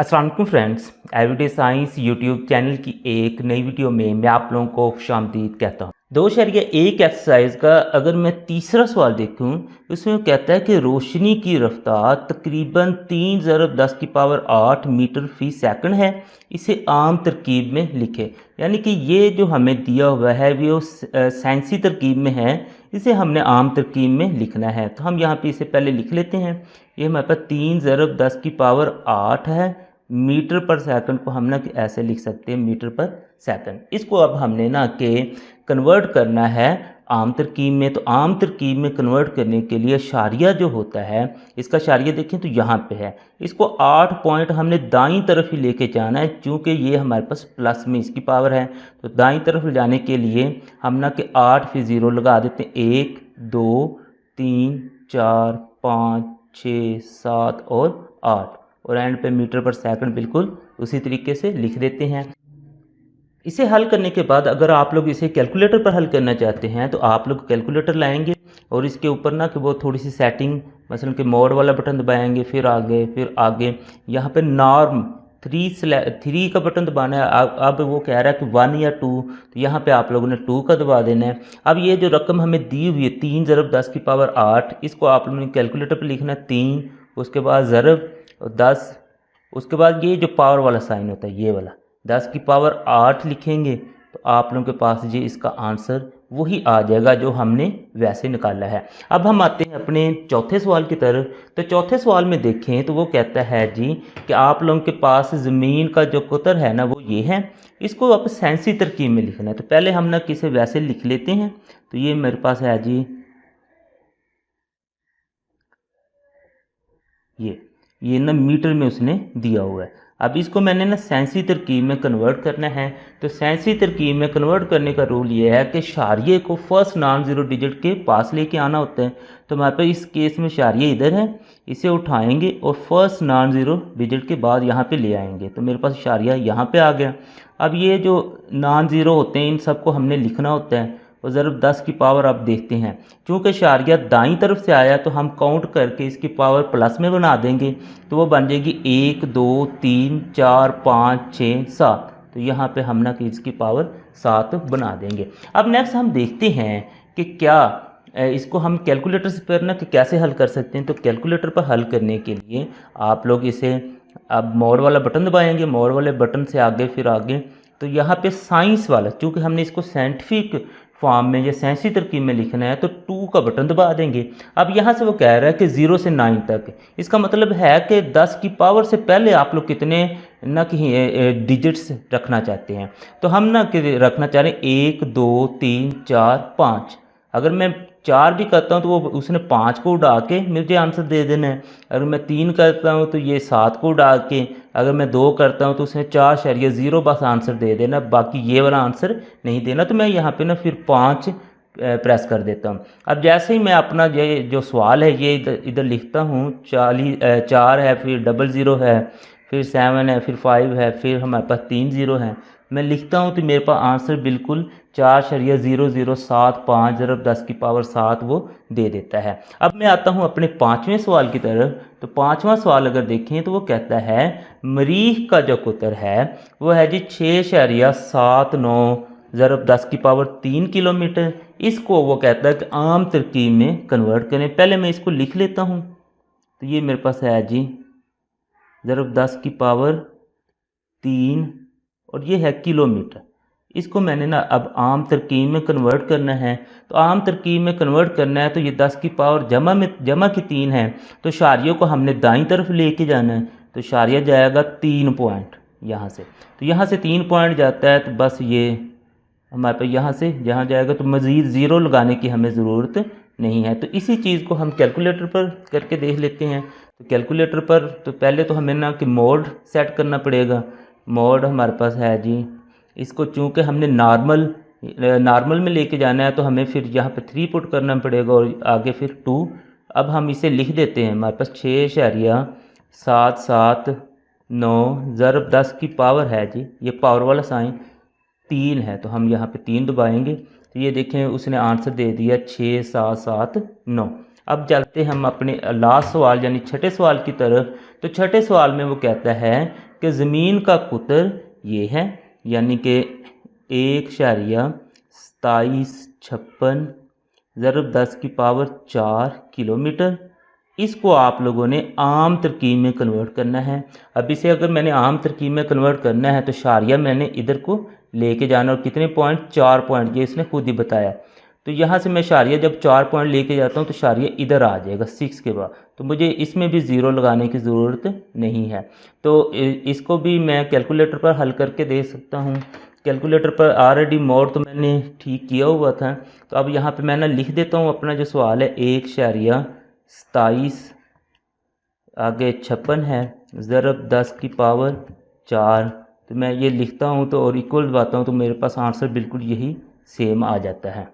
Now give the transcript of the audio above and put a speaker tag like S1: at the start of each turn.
S1: अस्सलाम वालेकुम friends, everyday science YouTube channel की एक नई वीडियो में मैं आप लोगों को खुशामदीद कहता हूँ। 2.1 एक्सरसाइज का अगर मैं तीसरा सवाल देखूँ, उसमें वो कहता है कि रोशनी की रफ्तार तकरीबन 3 × 10⁸ मीटर फी सेकंड है, इसे आम तरकीब में लिखे। यानी कि ये जो हमें दिया हुआ है वो साइंसी तरकीब में है, इसे हमने आम तरकीब में लिखना है। तो हम यहाँ पे इसे पहले लिख लेते हैं। ये हमारे पास 3 × 10⁸ है। मीटर पर सेकंड को हम ना कि ऐसे लिख सकते हैं, मीटर पर सेकंड। इसको अब हमने ना कि कन्वर्ट करना है आम तरकीब में। तो आम तरकीब में कन्वर्ट करने के लिए शारिया जो होता है, इसका शारिया देखें तो यहाँ पे है। इसको 8 पॉइंट हमने दाईं तरफ ही लेके जाना है, चूँकि ये हमारे पास प्लस में इसकी पावर है। तो दाईं तरफ ले जाने के लिए हम ना कि 8 फिर 0 लगा देते हैं। 1 2 3 4 5 6 7 और 8 और एंड पे मीटर पर सेकंड बिल्कुल उसी तरीके से लिख देते हैं। इसे हल करने के बाद अगर आप लोग इसे कैलकुलेटर पर हल करना चाहते हैं तो आप लोग कैलकुलेटर लाएंगे और इसके ऊपर ना कि वो थोड़ी सी सेटिंग, मसलन कि मोड वाला बटन दबाएंगे, फिर आगे यहाँ पे नॉर्म 3 का बटन दबाना है। अब वो कह रहा है कि 1 या 2, तो यहाँ पे आप लोगों ने 2 का दबा देना है। अब ये जो रकम हमें दी हुई है 3 × 10⁸, इसको आप लोगों ने कैलकुलेटर पर लिखना है 3, उसके बाद ज़रब 10, उसके बाद ये जो पावर वाला साइन होता है ये वाला 10⁸ लिखेंगे तो आप लोगों के पास ये इसका आंसर वही आ जाएगा जो हमने वैसे निकाला है। अब हम आते हैं अपने चौथे सवाल की तरफ। तो चौथे सवाल में देखें तो वो कहता है जी कि आप लोगों के पास ज़मीन का जो कुतर है ना वो ये है, इसको आप साइंसी तरकीब में लिखना है। तो पहले हम ना किसे वैसे लिख लेते हैं। तो ये मेरे पास है जी, ये ना मीटर में उसने दिया हुआ है। अब इसको मैंने ना साइंसी तरकीब में कन्वर्ट करना है। तो साइंसी तरकीब में कन्वर्ट करने का रूल ये है कि शारिये को फर्स्ट नॉन ज़ीरो डिजिट के पास लेके आना होता है। तो हमारे पास इस केस में शारिये इधर है, इसे उठाएंगे और फर्स्ट नॉन ज़ीरो डिजिट के बाद यहाँ पे ले आएंगे। तो मेरे पास शारिया यहाँ पे आ गया। अब ये जो नॉन ज़ीरो होते हैं इन सबको हमने लिखना होता है और ज़रूर 10 की पावर आप देखते हैं, चूँकि शारिया दाईं तरफ से आया तो हम काउंट करके इसकी पावर प्लस में बना देंगे। तो वो बन जाएगी 1 2 3 4 5 6 7। तो यहाँ पे हम ना कि इसकी पावर 7 बना देंगे। अब नेक्स्ट हम देखते हैं कि क्या इसको हम कैलकुलेटर से पर ना कि कैसे हल कर सकते हैं। तो कैलकुलेटर पर हल करने के लिए आप लोग इसे अब मोड वाला बटन दबाएंगे, मोड वाले बटन से आगे फिर आगे। तो यहाँ पे साइंस वाला, चूँकि हमने इसको साइंटिफिक फॉर्म में या साइंसी तरकीब में लिखना है तो 2 का बटन दबा देंगे। अब यहाँ से वो कह रहा है कि 0 से 9 तक, इसका मतलब है कि 10 की पावर से पहले आप लोग कितने ना कि डिजिट्स रखना चाहते हैं। तो हम ना कि रखना चाह रहे हैं 1 2 3 4 5। अगर मैं 4 भी करता हूँ तो वो उसने 5 को उड़ा के मुझे आंसर दे देना है। अगर मैं 3 करता हूँ तो ये 7 को उड़ा के, अगर मैं 2 करता हूँ तो उसने 4.0 बस आंसर दे देना, बाकी ये वाला आंसर नहीं देना। तो मैं यहाँ पे ना फिर 5 प्रेस कर देता हूँ। अब जैसे ही मैं अपना ये जो सवाल है ये इधर लिखता हूँ, 4 है, फिर 00 है, फिर 7 है, फिर 5 है, फिर हमारे पास 3 0 है। मैं लिखता हूँ तो मेरे पास आंसर बिल्कुल 4.0075 ज़रब 10 की पावर 7 वो दे देता है। अब मैं आता हूँ अपने पाँचवें सवाल की तरफ। तो पाँचवा सवाल अगर देखें तो वो कहता है मरीख का जो कुतर है वो है जी 6.79 ज़रब 10 की पावर 3 किलोमीटर। इसको वो कहता है कि आम तरकीब में कन्वर्ट करें। पहले मैं इसको लिख लेता हूँ। तो ये मेरे पास है जी ज़रब 10 की पावर 3 और ये है किलोमीटर। इसको मैंने ना अब आम तरकीब में कन्वर्ट करना है। तो आम तरकीब में कन्वर्ट करना है तो ये 10 की पावर जमा की 3 है, तो शारियों को हमने दाईं तरफ लेके जाना है। तो शारिया जाएगा 3 पॉइंट यहाँ से, तो यहाँ से 3 पॉइंट जाता है। तो बस ये हमारे पास यहाँ से जहाँ जाएगा तो मज़ीद 0 लगाने की हमें ज़रूरत नहीं है। तो इसी चीज़ को हम कैलकुलेटर पर करके देख लेते हैं। तो कैलकुलेटर पर तो पहले तो हमें ना कि मोड सेट करना पड़ेगा। मोड हमारे पास है जी, इसको चूँकि हमने नॉर्मल में लेके जाना है तो हमें फिर यहाँ पे 3 पुट करना पड़ेगा और आगे फिर 2। अब हम इसे लिख देते हैं। हमारे पास 6.779 ज़रब 10 की पावर है जी, ये पावर वाला साइन 3 है, तो हम यहाँ पे 3 दबाएंगे। तो ये देखें उसने आंसर दे दिया 6779। अब चलते हम अपने लास्ट सवाल यानी छठे सवाल की तरफ। तो छठे सवाल में वो कहता है कि ज़मीन का कुतर ये है, यानी कि 1.2756 ज़रब 10⁴ किलोमीटर। इसको आप लोगों ने आम तरकीब में कन्वर्ट करना है। अब इसे अगर मैंने आम तरकीब में कन्वर्ट करना है तो शारिया मैंने इधर को लेके जाना, और कितने पॉइंट, 4 पॉइंट, ये इसने खुद ही बताया। तो यहाँ से मैं शारिया जब 4 पॉइंट लेके जाता हूँ तो शारिया इधर आ जाएगा 6 के बाद, तो मुझे इसमें भी ज़ीरो लगाने की ज़रूरत नहीं है। तो इसको भी मैं कैलकुलेटर पर हल करके दे सकता हूँ। कैलकुलेटर पर ऑलरेडी मोड तो मैंने ठीक किया हुआ था। तो अब यहाँ पे मैं ना लिख देता हूँ अपना जो सवाल है, 1.27 आगे 56 है ज़रब 10⁴ तो मैं ये लिखता हूँ तो और इक्वल दबाता हूँ तो मेरे पास आंसर बिल्कुल यही सेम आ जाता है।